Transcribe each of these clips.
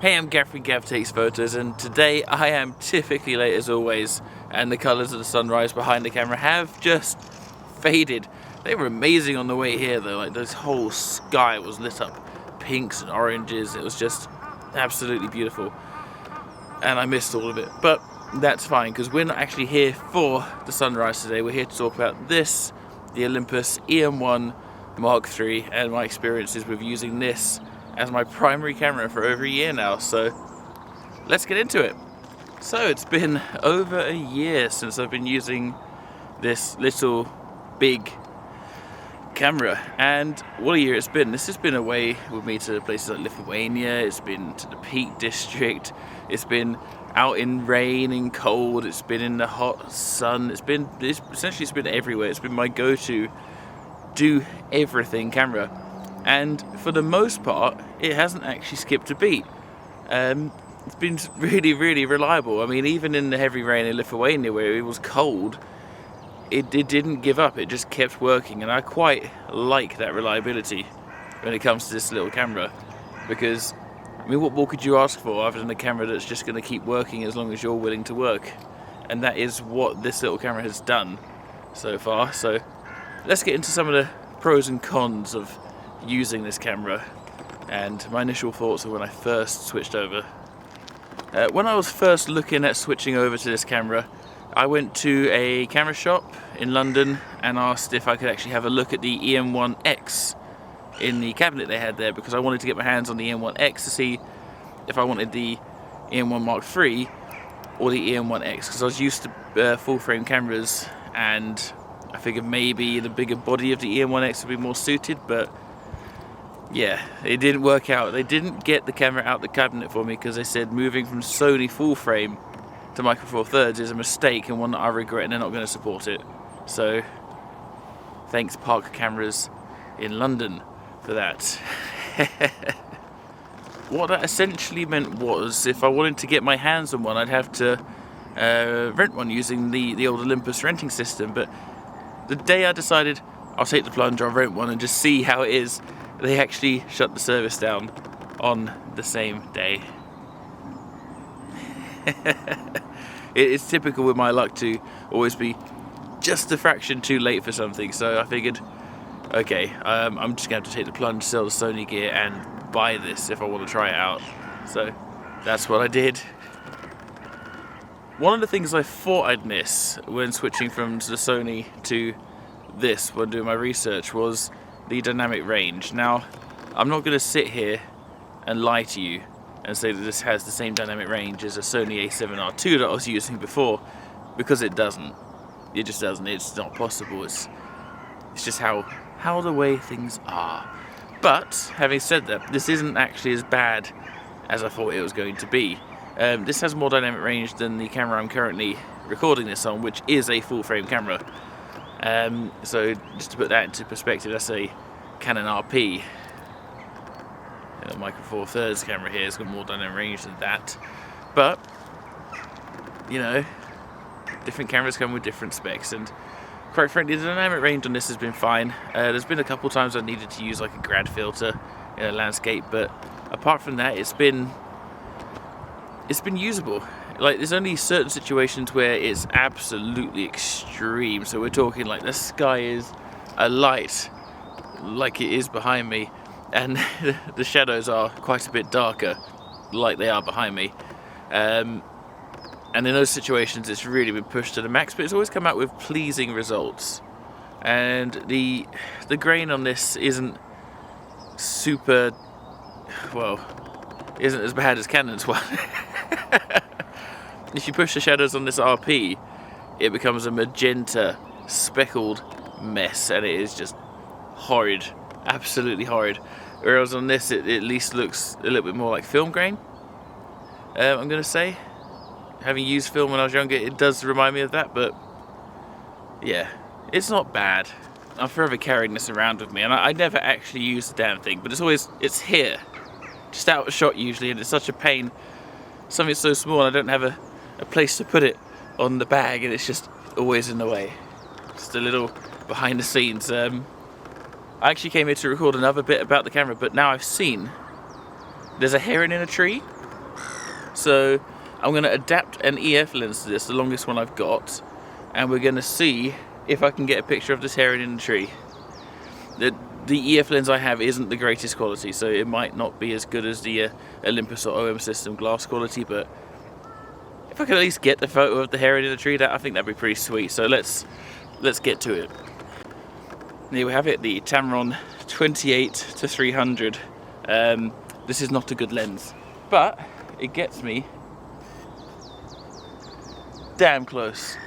Hey, I'm Gav from Gav Takes Photos, and today I am typically late as always, and the colours of the sunrise behind the camera have just faded. They were amazing on the way here though, like this whole sky was lit up pinks and oranges. It was just absolutely beautiful, and I missed all of it, but that's fine because we're not actually here for the sunrise today. We're here to talk about this, the Olympus EM1 Mark III, and my experiences with using this as my primary camera for over a year now. So let's get into it. So it's been over a year since I've been using this little big camera, and what a year it's been. This has been away with me to places like Lithuania, it's been to the Peak District, it's been out in rain and cold, it's been in the hot sun, it's essentially been everywhere. It's been my go-to do everything camera, and for the most part it hasn't actually skipped a beat. It's been really reliable. I mean, even in the heavy rain in Lithuania where it was cold, it didn't give up, it just kept working, and I quite like that reliability when it comes to this little camera, because I mean, what more could you ask for other than a camera that's just going to keep working as long as you're willing to work? And that is what this little camera has done so far. So let's get into some of the pros and cons of using this camera and my initial thoughts of when I first switched over. When I was first looking at switching over to this camera, I went to a camera shop in London and asked if I could actually have a look at the EM1X in the cabinet they had there, because I wanted to get my hands on the EM1X to see if I wanted the EM1 Mark III or the EM1X, because I was used to full frame cameras and I figured maybe the bigger body of the EM1X would be more suited, but yeah, it didn't work out. They didn't get the camera out the cabinet for me because they said moving from Sony full frame to Micro Four Thirds is a mistake and one that I regret, and they're not going to support it. So thanks Park Cameras in London for that. What that essentially meant was, if I wanted to get my hands on one, I'd have to rent one using the old Olympus renting system. But the day I decided I'll take the plunge, I'll rent one and just see how it is, they actually shut the service down on the same day. It's typical with my luck to always be just a fraction too late for something, so I figured, okay, I'm just going to have to take the plunge, sell the Sony gear and buy this if I want to try it out. So that's what I did. One of the things I thought I'd miss when switching from the Sony to this when doing my research was the dynamic range. Now, I'm not going to sit here and lie to you and say that this has the same dynamic range as a Sony a7R II that I was using before, because it doesn't. It just doesn't. It's not possible. It's just how the way things are. But having said that, this isn't actually as bad as I thought it was going to be. This has more dynamic range than the camera I'm currently recording this on, which is a full frame camera. So just to put that into perspective, that's a Canon RP. Micro Four Thirds camera here has got more dynamic range than that, but you know, different cameras come with different specs, and quite frankly the dynamic range on this has been fine. There's been a couple times I needed to use like a grad filter in a landscape, but apart from that it's been usable. Like, there's only certain situations where it's absolutely extreme, so we're talking like the sky is a light like it is behind me, and the shadows are quite a bit darker like they are behind me, and in those situations it's really been pushed to the max, but it's always come out with pleasing results. And the grain on this isn't super, well, isn't as bad as Canon's one. If you push the shadows on this RP, it becomes a magenta speckled mess, and it is just horrid, absolutely horrid. Whereas on this it at least looks a little bit more like film grain, I'm going to say. Having used film when I was younger, it does remind me of that, but yeah, it's not bad. I'm forever carrying this around with me, and I never actually use the damn thing, but it's here, just out of shot usually, and it's such a pain. Something so small, and I don't have a place to put it on the bag, and it's just always in the way. Just a little behind the scenes. I actually came here to record another bit about the camera, but now I've seen there's a heron in a tree, So I'm going to adapt an EF lens to this, the longest one I've got, and we're going to see if I can get a picture of this heron in the tree. The EF lens I have isn't the greatest quality, so it might not be as good as the Olympus or OM system glass quality, but if I could at least get the photo of the heron in the tree, I think that'd be pretty sweet. So let's get to it. Here we have it, the Tamron 28-300. This is not a good lens, but it gets me damn close.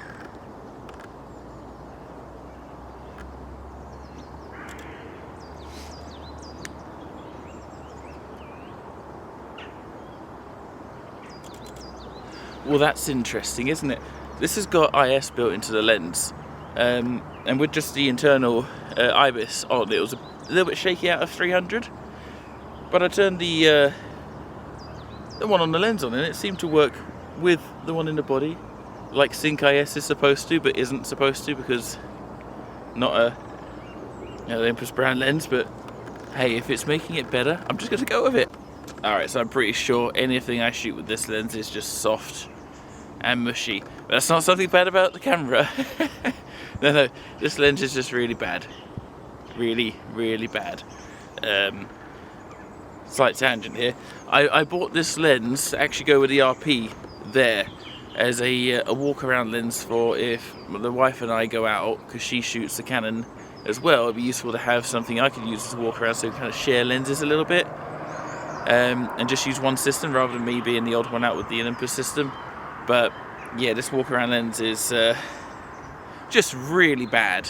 Well, that's interesting, isn't it? This has got IS built into the lens, and with just the internal IBIS on, it was a little bit shaky out of 300. But I turned the one on the lens on, and it seemed to work with the one in the body, like Sync IS is supposed to, but isn't supposed to because not a Olympus brand lens. But hey, if it's making it better, I'm just going to go with it. Alright, so I'm pretty sure anything I shoot with this lens is just soft and mushy. But that's not something bad about the camera. No, this lens is just really bad. Really, really bad. Slight tangent here. I bought this lens to actually go with the RP there as a walk around lens for if the wife and I go out, because she shoots the Canon as well. It'd be useful to have something I could use to walk around, so we kind of share lenses a little bit. And just use one system rather than me being the odd one out with the Olympus system. But yeah, this walk around lens is just really bad.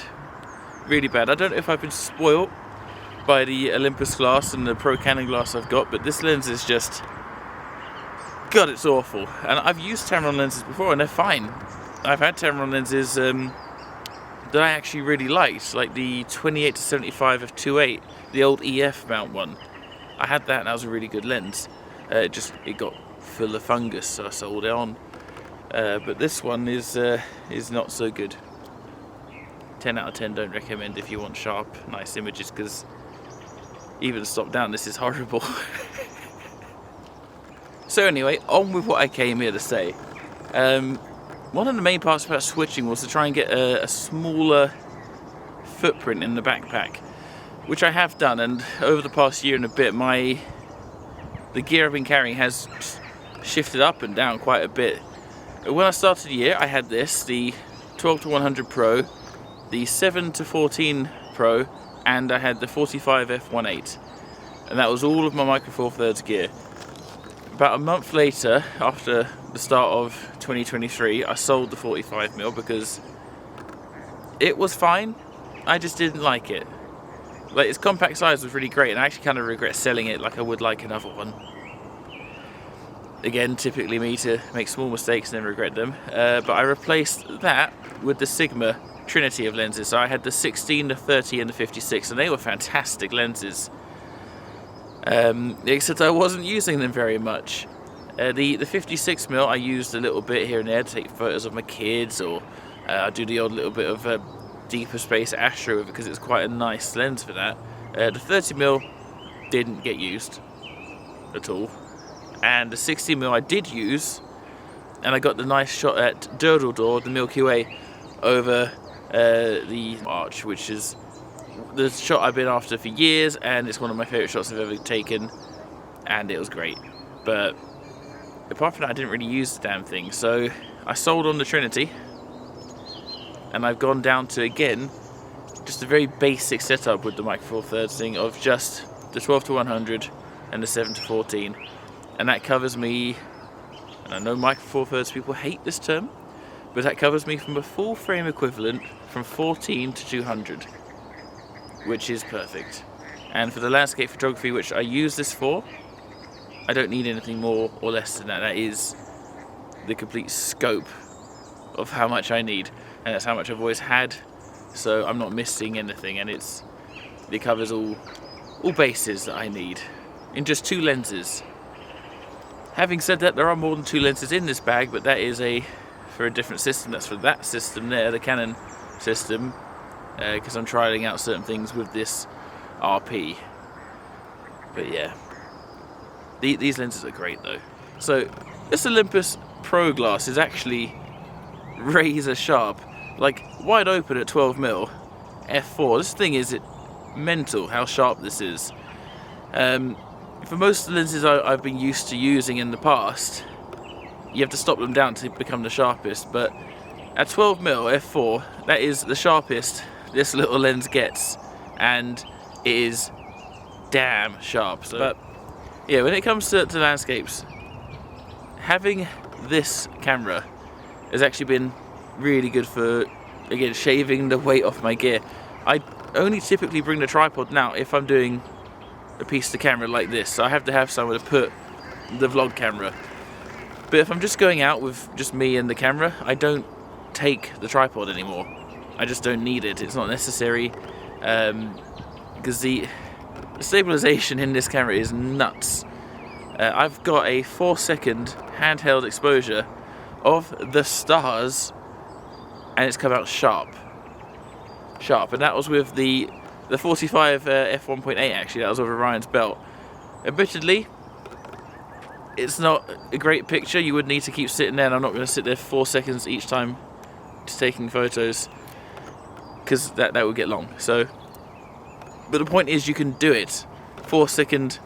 Really bad. I don't know if I've been spoiled by the Olympus glass and the Pro Canon glass I've got, but this lens is just, God, it's awful. And I've used Tamron lenses before and they're fine. I've had Tamron lenses that I actually really liked, like the 28-75 f2.8, the old EF mount one. I had that and that was a really good lens. It got full of fungus, so I sold it on. But this one is not so good. 10 out of 10 don't recommend if you want sharp, nice images, because even stop down, this is horrible. So anyway, on with what I came here to say. One of the main parts about switching was to try and get a smaller footprint in the backpack, which I have done, and over the past year and a bit, the gear I've been carrying has shifted up and down quite a bit. When I started the year, I had this, the 12-100 Pro, the 7-14 Pro, and I had the 45 f1.8, and that was all of my Micro Four Thirds gear. About a month later, after the start of 2023, I sold the 45mm because it was fine, I just didn't like it. Like, its compact size was really great, and I actually kind of regret selling it, like I would like another one. Again, typically me to make small mistakes and then regret them. But I replaced that with the Sigma Trinity of lenses. So I had the 16, the 30 and the 56, and they were fantastic lenses. Except I wasn't using them very much. The 56mm I used a little bit here and there to take photos of my kids, or I do the odd little bit of deeper space astro with it because it's quite a nice lens for that. The 30mm didn't get used at all. And the 60mm I did use, and I got the nice shot at Durdledor, the Milky Way, over the arch, which is the shot I've been after for years, and it's one of my favourite shots I've ever taken, and it was great. But apart from that, I didn't really use the damn thing, so I sold on the Trinity, and I've gone down to, again, just a very basic setup with the Micro Four Thirds thing of just the 12-100 and the 7-14. And that covers me, and I know Micro Four Thirds people hate this term, but that covers me from a full frame equivalent from 14 to 200, which is perfect. And for the landscape photography, which I use this for, I don't need anything more or less than that. That is the complete scope of how much I need, and that's how much I've always had, so I'm not missing anything, and it covers all bases that I need in just 2 lenses. Having said that, there are more than 2 lenses in this bag, but that is for a different system. That's for that system there, the Canon system, because I'm trialing out certain things with this RP. But yeah, these lenses are great though. So this Olympus Pro glass is actually razor sharp, like wide open at 12mm f4. This thing is mental how sharp this is. For most of the lenses I've been used to using in the past, you have to stop them down to become the sharpest, but at 12mm f4, that is the sharpest this little lens gets, and it is damn sharp. So, but yeah, when it comes to landscapes, having this camera has actually been really good for, again, shaving the weight off my gear. I only typically bring the tripod now if I'm doing a piece to camera like this, so I have to have somewhere to put the vlog camera. But if I'm just going out with just me and the camera, I don't take the tripod anymore. I just don't need it. It's not necessary, because the stabilization in this camera is nuts. I've got a 4-second handheld exposure of the stars, and it's come out sharp, and that was with the 45 f1.8. actually, that was over Ryan's belt. Admittedly, it's not a great picture. You would need to keep sitting there, and I'm not going to sit there 4 seconds each time just taking photos, because that would get long. So, but the point is, you can do it. 4-second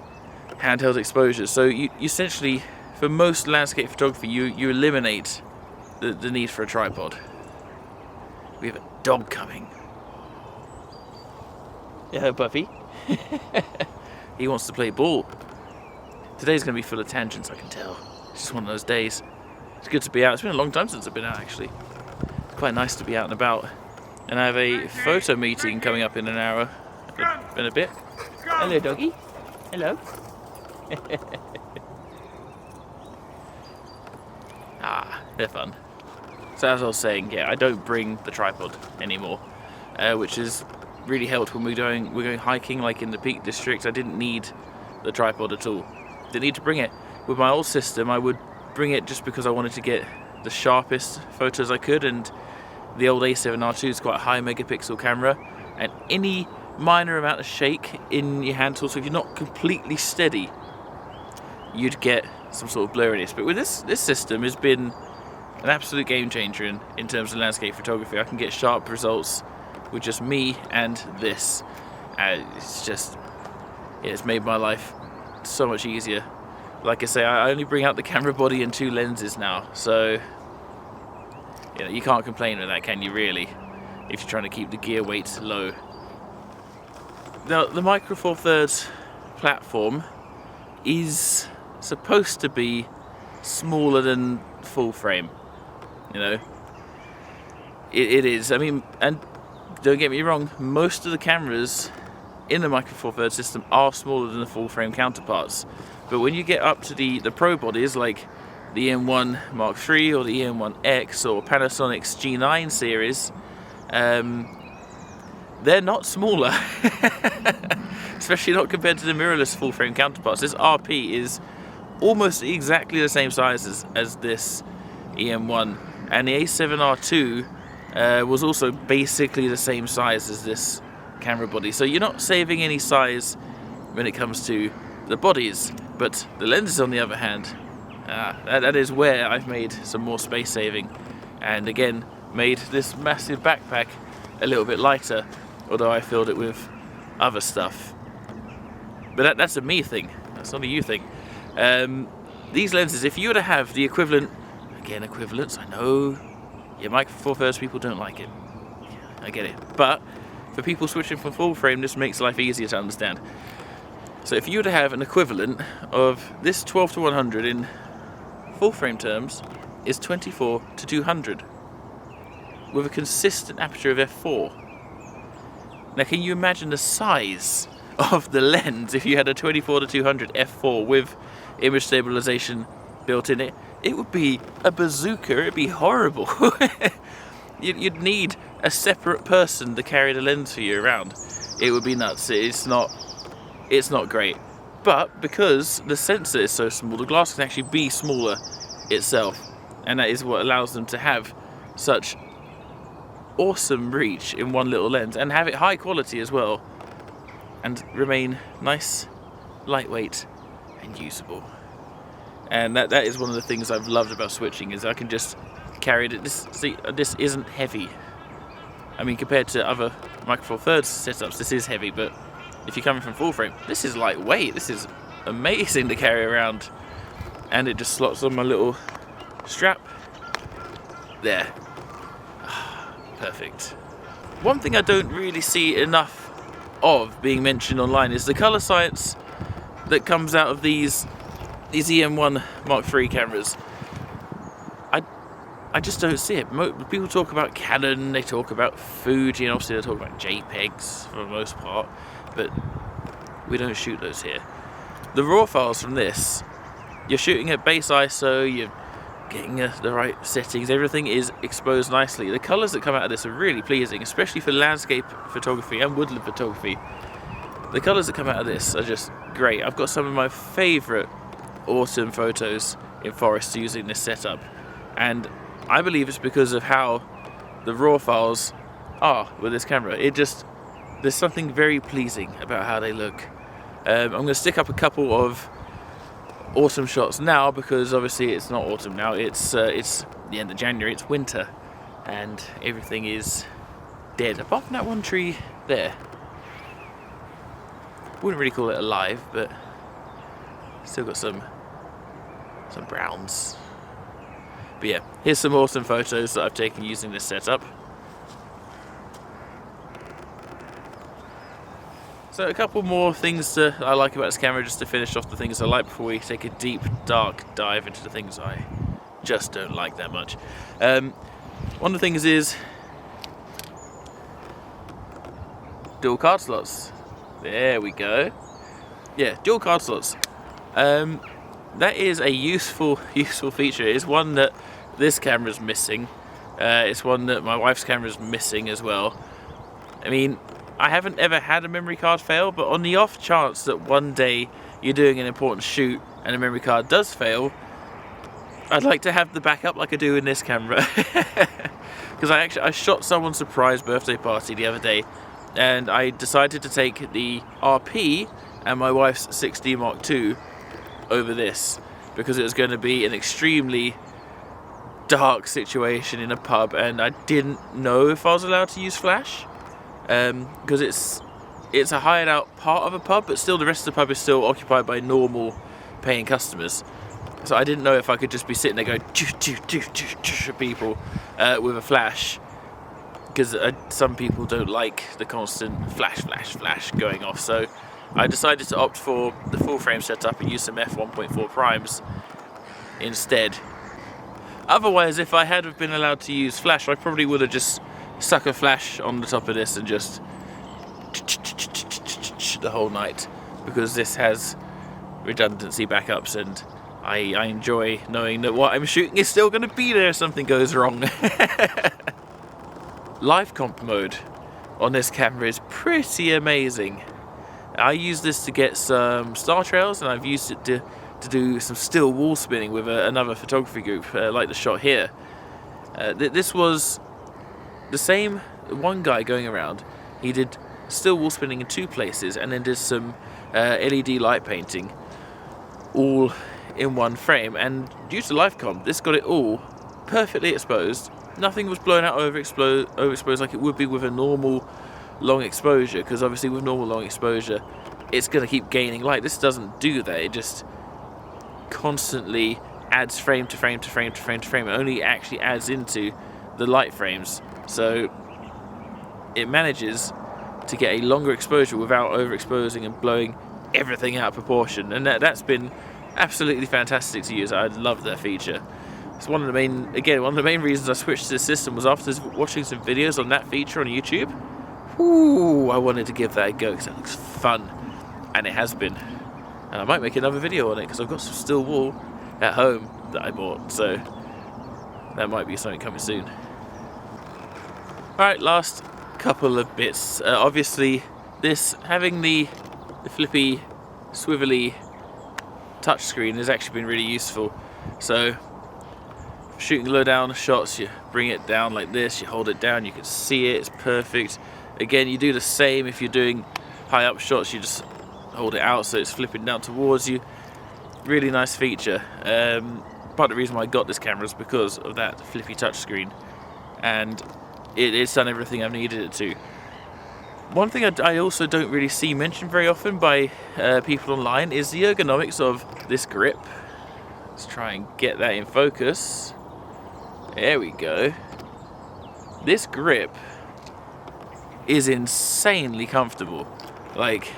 handheld exposure. So you essentially, for most landscape photography, you eliminate the need for a tripod. We have a dog coming. Yeah, Buffy. He wants to play ball. Today's going to be full of tangents, I can tell. It's just one of those days. It's good to be out. It's been a long time since I've been out, actually. It's quite nice to be out and about. And I have a photo meeting coming up in an hour, in a bit. Hello, doggy. Hello. They're fun. So as I was saying, yeah, I don't bring the tripod anymore, which has really helped when we're going hiking, like in the Peak District. I didn't need the tripod at all. Didn't need to bring it. With my old system, I would bring it just because I wanted to get the sharpest photos I could, and the old A7R II is quite a high megapixel camera, and any minor amount of shake in your hand tool, so if you're not completely steady, you'd get some sort of blurriness. But with this system has been an absolute game changer in terms of landscape photography. I can get sharp results with just me and this. It's made my life so much easier. Like I say, I only bring out the camera body and 2 lenses now, so you can't complain with that, can you, really, if you're trying to keep the gear weight low. Now, the Micro Four Thirds platform is supposed to be smaller than full frame. It is. I mean, and don't get me wrong, most of the cameras in the Micro Four Thirds system are smaller than the full frame counterparts. But when you get up to the pro bodies, like the EM1 Mark III or the EM1X or Panasonic's G9 series, they're not smaller. Especially not compared to the mirrorless full frame counterparts. This RP is almost exactly the same size as this EM1, and the A7R II was also basically the same size as this camera body. So you're not saving any size when it comes to the bodies, but the lenses, on the other hand, that is where I've made some more space saving, and again made this massive backpack a little bit lighter, although I filled it with other stuff. But that's a me thing, that's not a you thing. These lenses, if you were to have the equivalent, again, equivalents, I know your Micro Four Thirds people don't like it, I get it, but for people switching from full frame, this makes life easier to understand. So if you were to have an equivalent of this 12-100 in full frame terms is 24-200 with a consistent aperture of f4. Now, can you imagine the size of the lens if you had a 24-200 f4 with image stabilization built in it? It would be a bazooka. It'd be horrible. You'd need a separate person to carry the lens for you around. It would be nuts. It's not great. But because the sensor is so small, the glass can actually be smaller itself, and that is what allows them to have such awesome reach in one little lens, and have it high quality as well, and remain nice, lightweight, and usable. And that is one of the things I've loved about switching, is I can just carry it. This isn't heavy. I mean, compared to other Micro Four Thirds setups, this is heavy, but if you're coming from full frame, this is lightweight. This is amazing to carry around, and it just slots on my little strap there. Perfect. One thing I don't really see enough of being mentioned online is the color science that comes out of these EM1 Mark III cameras. I just don't see it. People talk about Canon, they talk about Fuji, and obviously they talk about JPEGs for the most part, but we don't shoot those here. The raw files from this, you're shooting at base ISO, you're getting the right settings, everything is exposed nicely. The colours that come out of this are really pleasing, especially for landscape photography and woodland photography. The colours that come out of this are just great. I've got some of my favourite autumn photos in forests using this setup, and I believe it's because of how the raw files are with this camera. There's something very pleasing about how they look. I'm going to stick up a couple of autumn shots now, because obviously it's not autumn now, it's the end of January, it's winter, and everything is dead, apart from that one tree there. Wouldn't really call it alive, but still got some browns. But yeah, here's some awesome photos that I've taken using this setup. So a couple more things that I like about this camera, just to finish off the things I like before we take a deep, dark dive into the things I just don't like that much. One of the things is dual card slots. There we go. Yeah, dual card slots. That is a useful feature. It's one that this camera's missing. It's one that my wife's camera's missing as well. I mean, I haven't ever had a memory card fail, but on the off chance that one day you're doing an important shoot and a memory card does fail, I'd like to have the backup like I do in this camera. Because I shot someone's surprise birthday party the other day, and I decided to take the RP and my wife's 6D Mark II over this, because it was going to be an extremely dark situation in a pub, and I didn't know if I was allowed to use flash, because it's a hired out part of a pub, but still the rest of the pub is still occupied by normal paying customers. So I didn't know if I could just be sitting there going at people with a flash, because some people don't like the constant flash going off. So I decided to opt for the full frame setup and use some f1.4 primes instead. Otherwise, if I had have been allowed to use flash, I probably would have just stuck a flash on the top of this and just the whole night, because this has redundancy backups, and I enjoy knowing that what I'm shooting is still going to be there if something goes wrong. Live comp mode on this camera is pretty amazing. I use this to get some star trails, and I've used it to do some still wall spinning with another photography group, like the shot here. This was the same one guy going around. He did still wall spinning in 2 places, and then did some LED light painting all in 1 frame, and due to live comp, this got it all perfectly exposed. Nothing was blown out overexposed like it would be with a normal long exposure, because obviously with normal long exposure it's going to keep gaining light. This doesn't do that. It just constantly adds frame to frame to frame to frame to frame. It only actually adds into the light frames, so it manages to get a longer exposure without overexposing and blowing everything out of proportion, and that's been absolutely fantastic to use. I love that feature. It's one of the main reasons I switched to this system was after watching some videos on that feature on YouTube. Ooh, I wanted to give that a go because it looks fun, and it has been. And I might make another video on it because I've got some still wall at home that I bought, so that might be something coming soon. Alright, last couple of bits. Obviously, this having the flippy, swivelly touchscreen has actually been really useful. So, shooting low down shots, you bring it down like this, you hold it down, you can see it, it's perfect. Again, you do the same if you're doing high up shots, you just hold it out so it's flipping down towards you. really nice feature. Part of the reason why I got this camera is because of that flippy touchscreen, and it's done everything I've needed it to. One thing I also don't really see mentioned very often by people online is the ergonomics of this grip. Let's try and get that in focus. There we go. This grip is insanely comfortable. Like,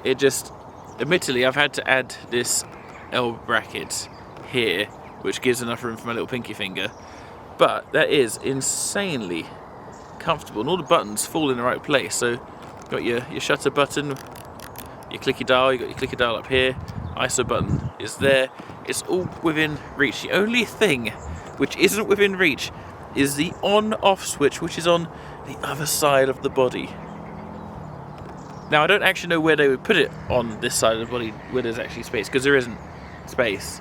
it just, admittedly, I've had to add this elbow bracket here, which gives enough room for my little pinky finger, but that is insanely comfortable, and all the buttons fall in the right place. So you've got your shutter button, your clicky dial, you've got your clicky dial up here, ISO button is there, it's all within reach. The only thing which isn't within reach is the on-off switch, which is on the other side of the body. Now, I don't actually know where they would put it on this side of the body where there's actually space, because there isn't space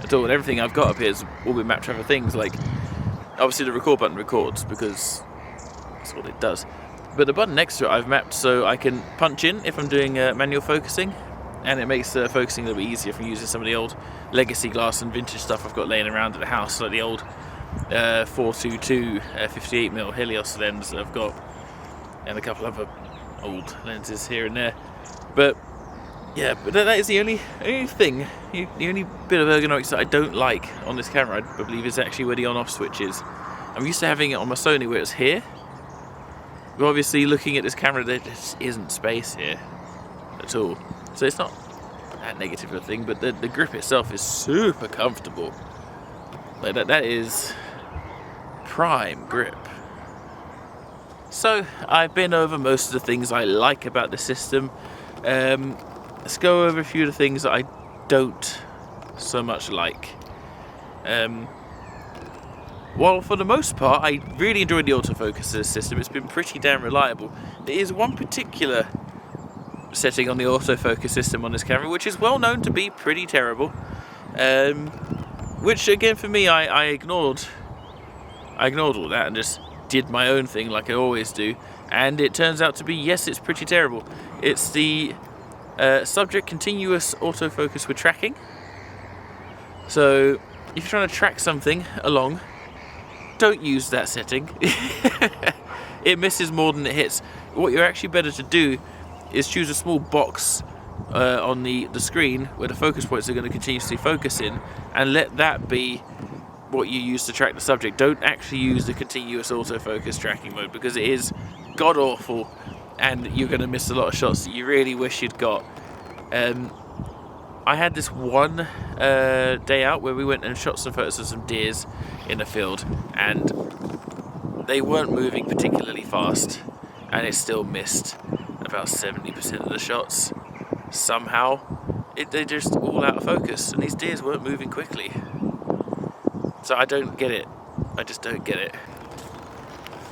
at all, and everything I've got up here has all been mapped to other things. Like, obviously the record button records because that's what it does, but the button next to it I've mapped so I can punch in if I'm doing manual focusing, and it makes focusing a little bit easier from using some of the old legacy glass and vintage stuff I've got laying around at the house, like the old 422 58mm Helios lens that I've got, and a couple other old lenses here and there. But yeah, but that is the only thing, the only bit of ergonomics that I don't like on this camera, I believe, is actually where the on-off switch is. I'm used to having it on my Sony where it's here, but obviously looking at this camera there just isn't space here at all. So it's not that negative of a thing, but the grip itself is super comfortable. Like that is prime grip. So I've been over most of the things I like about the system. Let's go over a few of the things that I don't so much like. While for the most part I really enjoyed the autofocus of this system, it's been pretty damn reliable. There is one particular setting on the autofocus system on this camera which is well known to be pretty terrible, which again for me I ignored all that and just did my own thing like I always do, and it turns out to be, yes, it's pretty terrible. It's the subject continuous autofocus with tracking. So if you're trying to track something along, don't use that setting. It misses more than it hits. What you're actually better to do is choose a small box on the screen where the focus points are going to continuously focus in, and let that be what you use to track the subject. Don't actually use the continuous autofocus tracking mode, because it is god awful and you're going to miss a lot of shots that you really wish you'd got. I had this one day out where we went and shot some photos of some deers in the field, and they weren't moving particularly fast, and it still missed about 70% of the shots. Somehow they're just all out of focus, and these deers weren't moving quickly. So I don't get it. I just don't get it.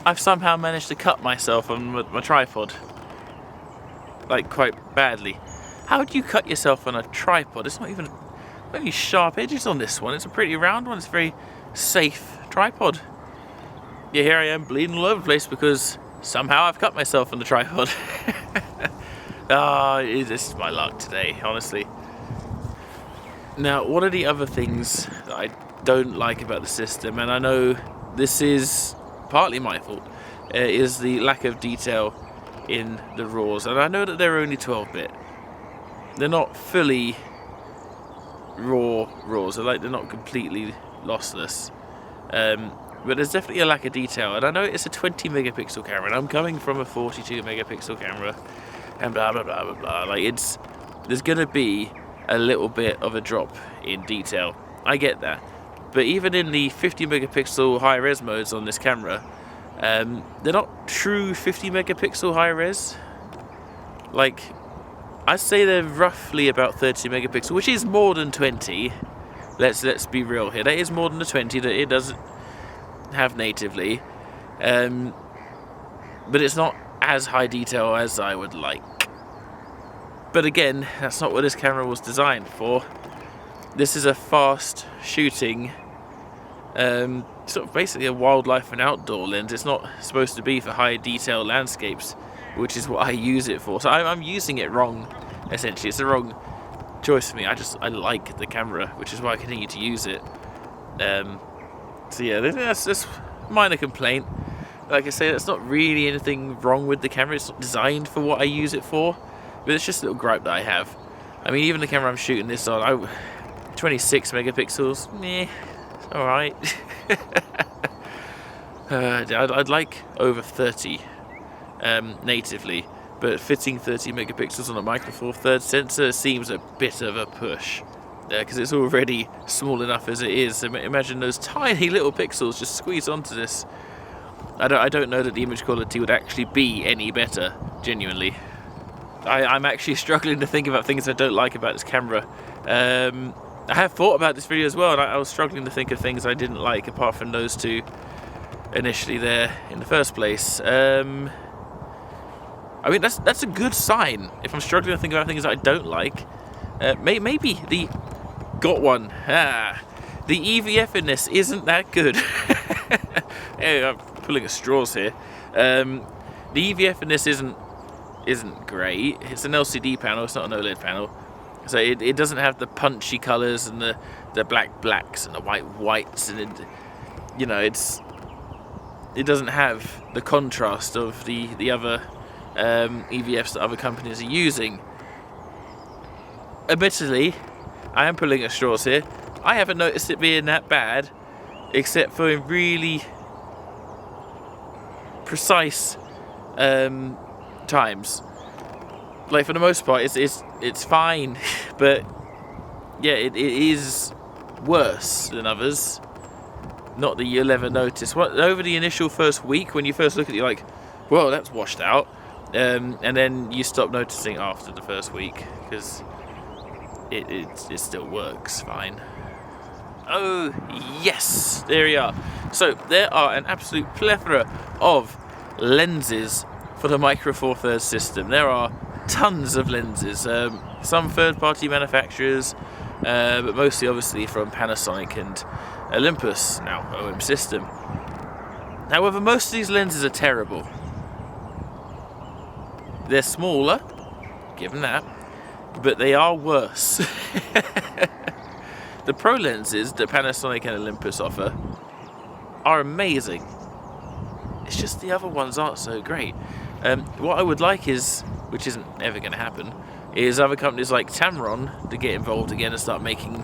I've somehow managed to cut myself on my tripod, like, quite badly. How do you cut yourself on a tripod? It's not even any sharp edges on this one. It's a pretty round one. It's a very safe tripod. Yeah, here I am bleeding all over the place because somehow I've cut myself on the tripod. This is my luck today, honestly. Now, one of the other things that I don't like about the system, and I know this is partly my fault, is the lack of detail in the RAWs. And I know that they're only 12-bit. They're not fully raw RAWs. They're not completely lossless. But there's definitely a lack of detail. And I know it's a 20 megapixel camera, and I'm coming from a 42 megapixel camera, and blah blah blah blah blah. Like, there's gonna be a little bit of a drop in detail. I get that. But even in the 50 megapixel high res modes on this camera, they're not true 50 megapixel high res. Like, I'd say they're roughly about 30 megapixel, which is more than 20. Let's be real here. That is more than the 20 that it doesn't have natively. But it's not as high detail as I would like. But again, that's not what this camera was designed for. This is a fast shooting, sort of basically a wildlife and outdoor lens. It's not supposed to be for high detail landscapes, which is what I use it for. So I'm using it wrong, essentially. It's the wrong choice for me. I like the camera, which is why I continue to use it. So yeah, that's a minor complaint. Like I say, that's not really anything wrong with the camera. It's not designed for what I use it for, but it's just a little gripe that I have. I mean, even the camera I'm shooting this on, 26 megapixels, meh, all right. I'd like over 30 natively, but fitting 30 megapixels on a Micro Four Thirds sensor seems a bit of a push. Because it's already small enough as it is. So imagine those tiny little pixels just squeezed onto this. I don't know that the image quality would actually be any better, genuinely. I'm actually struggling to think about things I don't like about this camera. I have thought about this video as well, and I was struggling to think of things I didn't like apart from those two initially there in the first place. I mean, that's a good sign. If I'm struggling to think about things that I don't like, maybe the got one. The EVF in this isn't that good. Hey, I'm pulling at straws here. The EVF in this isn't great. It's an LCD panel. It's not an OLED panel, so it doesn't have the punchy colours and the blacks and the whites, and it doesn't have the contrast of the other EVFs that other companies are using. Admittedly, I am pulling at straws here. I haven't noticed it being that bad, except for in really precise times. Like, for the most part, it's fine, but yeah, it is worse than others. Not that you'll ever notice. Over the initial first week, when you first look at it, you're like, whoa, that's washed out. And then you stop noticing after the first week, because it still works fine. Oh, yes, there we are. So there are an absolute plethora of lenses for the Micro Four Thirds system. There are tons of lenses, some third-party manufacturers, but mostly obviously from Panasonic and Olympus, now OM system. However, most of these lenses are terrible. They're smaller, given that, but they are worse. The Pro lenses that Panasonic and Olympus offer are amazing. It's just the other ones aren't so great. What I would like is, which isn't ever going to happen, is other companies like Tamron to get involved again and start making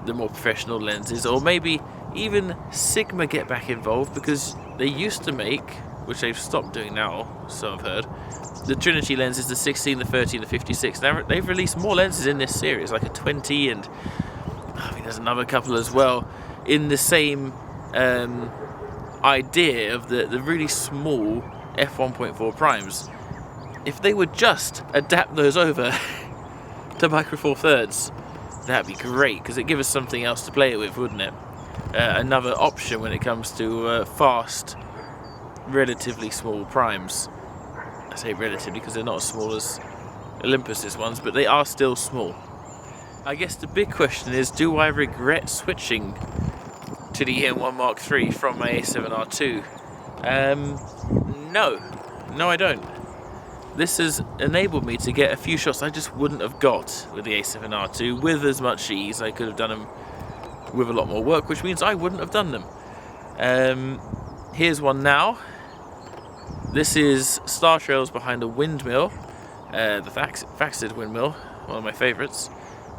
the more professional lenses, or maybe even Sigma get back involved, because they used to make, which they've stopped doing now, so I've heard, the Trinity lenses, the 16, the 30, and the 56. Now they've released more lenses in this series, like a 20, and I think there's another couple as well, in the same idea of the really small f1.4 primes. If they would just adapt those over to Micro Four Thirds, that'd be great, because it'd give us something else to play with, wouldn't it? Another option when it comes to fast, relatively small primes. I say relatively because they're not as small as Olympus's ones, but they are still small. I guess the big question is, do I regret switching to the EM1 Mark III from my A7R2? No I don't. This has enabled me to get a few shots I just wouldn't have got with the A7R2 with as much ease. I could have done them with a lot more work, which means I wouldn't have done them. Here's one now. This is Star Trails behind a windmill, the Faxed windmill, one of my favourites.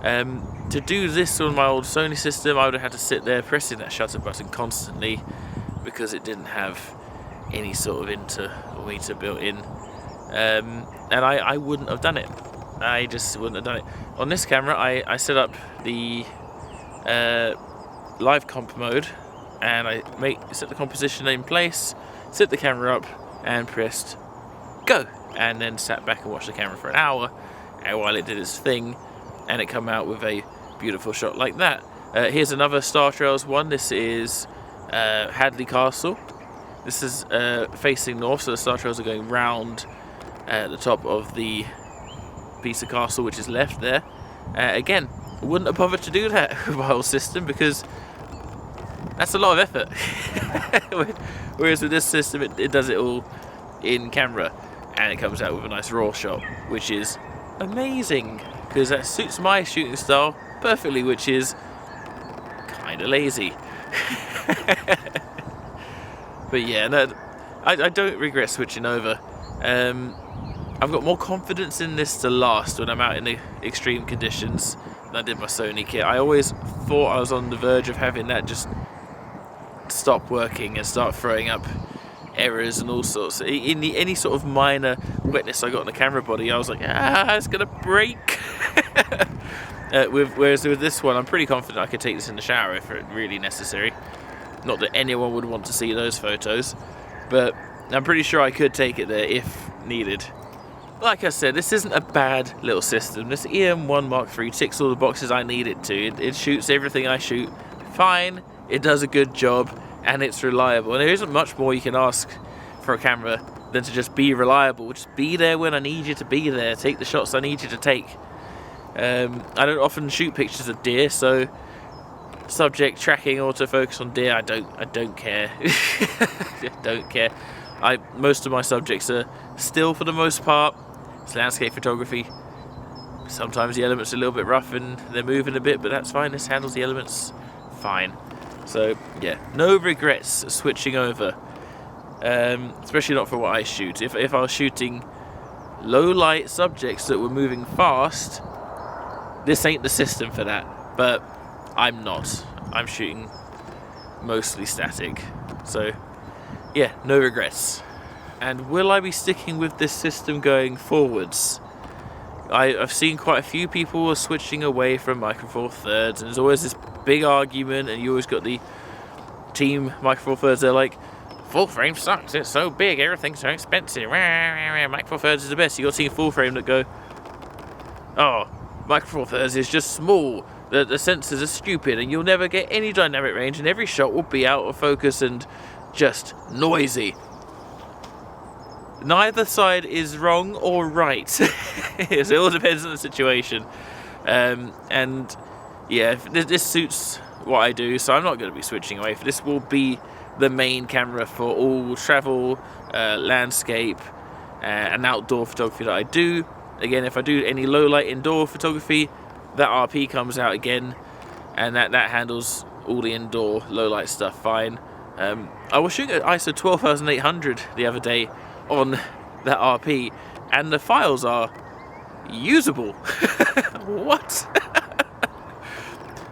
To do this on my old Sony system, I would have had to sit there pressing that shutter button constantly, because it didn't have any sort of intermeter built in. And I wouldn't have done it. I just wouldn't have done it. On this camera, I set up the live comp mode, and I set the composition in place, set the camera up, and pressed go, and then sat back and watched the camera for an hour, and while it did its thing, and it come out with a beautiful shot like that. Here's another Star Trails one. This is Hadley Castle. This is facing north, so the Star Trails are going round at the top of the piece of castle which is left there. Again, wouldn't have bothered to do that with my whole system, because that's a lot of effort. Whereas with this system, it does it all in camera, and it comes out with a nice raw shot, which is amazing. because that suits my shooting style perfectly, which is kind of lazy. But yeah, no, I don't regret switching over. I've got more confidence in this to last when I'm out in the extreme conditions than I did my Sony kit. I always thought I was on the verge of having that just stop working and start throwing up errors and all sorts. In any sort of minor wetness I got on the camera body, I was like, it's gonna break. Whereas with this one, I'm pretty confident I could take this in the shower if it's really necessary. Not that anyone would want to see those photos, but I'm pretty sure I could take it there if needed. Like I said, this isn't a bad little system. This EM1 Mark III ticks all the boxes I need it to. It shoots everything I shoot fine, it does a good job, and it's reliable. And there isn't much more you can ask for a camera than to just be reliable. Just be there when I need you to be there. Take the shots I need you to take. I don't often shoot pictures of deer, so subject tracking, autofocus on deer, I don't care. Don't care. Most of my subjects are still for the most part. It's landscape photography. Sometimes the elements are a little bit rough and they're moving a bit, but that's fine. This handles the elements fine. So yeah, no regrets switching over. Especially not for what I shoot. If I was shooting low light subjects that were moving fast, this ain't the system for that. But I'm not. I'm shooting mostly static. So yeah, no regrets. And will I be sticking with this system going forwards? I've seen quite a few people are switching away from Micro Four Thirds, and there's always this big argument, and you always got the team Micro Four Thirds. They're like, full frame sucks, it's so big, everything's so expensive. Micro Four Thirds is the best. You got team full frame that go, oh, Micro Four Thirds is just small. The sensors are stupid, and you'll never get any dynamic range, and every shot will be out of focus and just noisy. Neither side is wrong or right. It all depends on the situation. And yeah, this suits what I do, so I'm not going to be switching away. This will be the main camera for all travel, landscape, and outdoor photography that I do. Again, if I do any low light indoor photography, that RP comes out again, and that handles all the indoor low light stuff fine. I was shooting at ISO 12800 the other day on that RP, and the files are usable. What?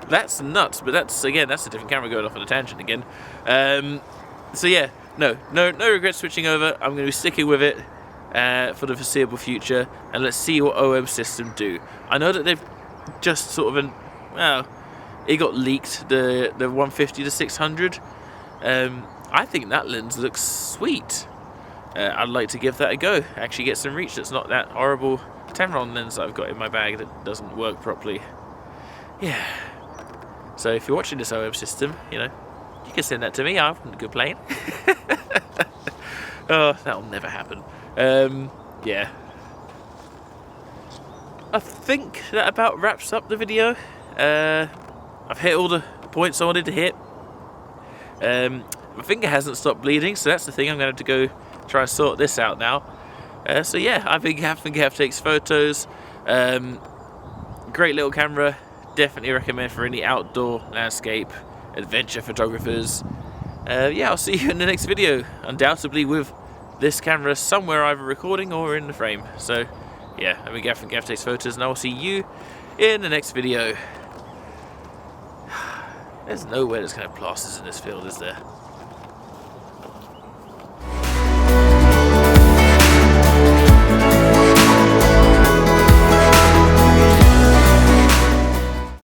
That's nuts, but that's a different camera going off on a tangent again. So yeah, no regrets switching over. I'm going to be sticking with it for the foreseeable future, and let's see what OM system do. I know that they've just sort of it got leaked, the 150 to 600. I think that lens looks sweet. I'd like to give that a go. Actually get some reach that's not that horrible Tamron lens that I've got in my bag that doesn't work properly. Yeah. So if you're watching this OM system, you can send that to me. I wouldn't complain. Oh, that'll never happen. Yeah. I think that about wraps up the video. I've hit all the points I wanted to hit. My finger hasn't stopped bleeding, so that's the thing. I'm going to have to go try and sort this out now. So yeah, I think Gav takes photos. Great little camera. Definitely recommend for any outdoor, landscape, adventure photographers. Yeah, I'll see you in the next video. Undoubtedly with this camera somewhere either recording or in the frame. So yeah, I mean Gav takes photos, and I will see you in the next video. There's nowhere there's kind of plasters in this field, is there?